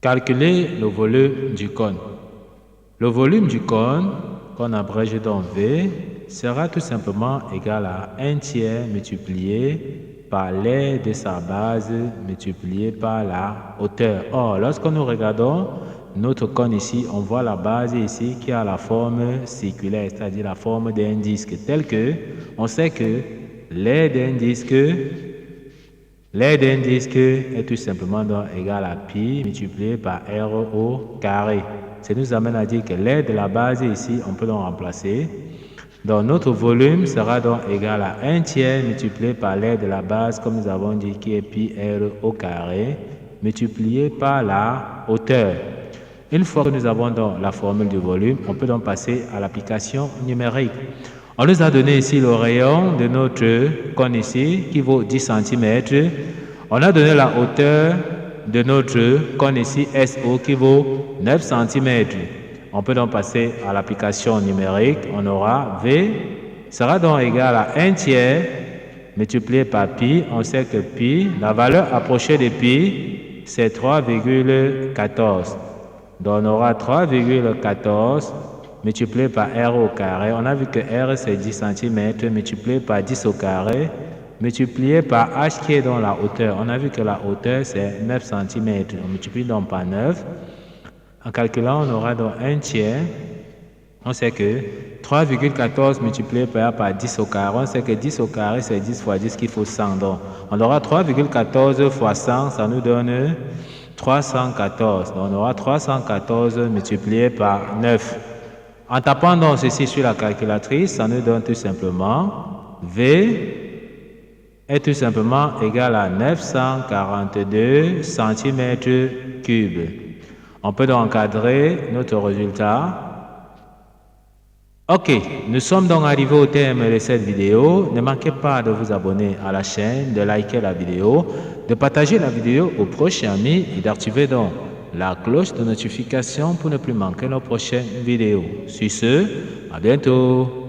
Calculer le volume du cône. Le volume du cône, qu'on abrège dans V, sera tout simplement égal à 1 tiers multiplié par l'aire de sa base multiplié par la hauteur. Or, lorsque nous regardons notre cône ici, on voit la base ici qui a la forme circulaire, c'est-à-dire la forme d'un disque, tel que on sait que l'aire d'un disque est tout simplement donc égal à pi multiplié par r au carré. Ça nous amène à dire que l'aire de la base ici, on peut donc remplacer. Donc notre volume sera donc égal à 1 tiers multiplié par l'aire de la base, comme nous avons dit, qui est pi r au carré, multiplié par la hauteur. Une fois que nous avons donc la formule du volume, on peut donc passer à l'application numérique. On nous a donné ici le rayon de notre cône ici, qui vaut 10 cm. On a donné la hauteur de notre cône ici, SO, qui vaut 9 cm. On peut donc passer à l'application numérique. On aura V sera donc égal à 1 tiers multiplié par pi. On sait que pi, la valeur approchée de pi, c'est 3,14. Donc on aura 3,14 multiplié par r au carré. On a vu que r c'est 10 cm multiplié par 10 au carré multiplié par h qui est dans la hauteur. On a vu que la hauteur c'est 9 cm. On multiplie donc par 9. En calculant, on aura donc 1 tiers. On sait que 3,14 multiplié par 10 au carré. On sait que 10 au carré c'est 10 fois 10 qu'il faut 100. Donc on aura 3,14 fois 100, ça nous donne 314. Donc on aura 314 multiplié par 9. En tapant donc ceci sur la calculatrice, ça nous donne tout simplement V est tout simplement égal à 942 cm3. On peut donc encadrer notre résultat. Ok, nous sommes donc arrivés au terme de cette vidéo. Ne manquez pas de vous abonner à la chaîne, de liker la vidéo, de partager la vidéo aux proches amis et d'activer donc la cloche de notification pour ne plus manquer nos prochaines vidéos. Sur ce, à bientôt.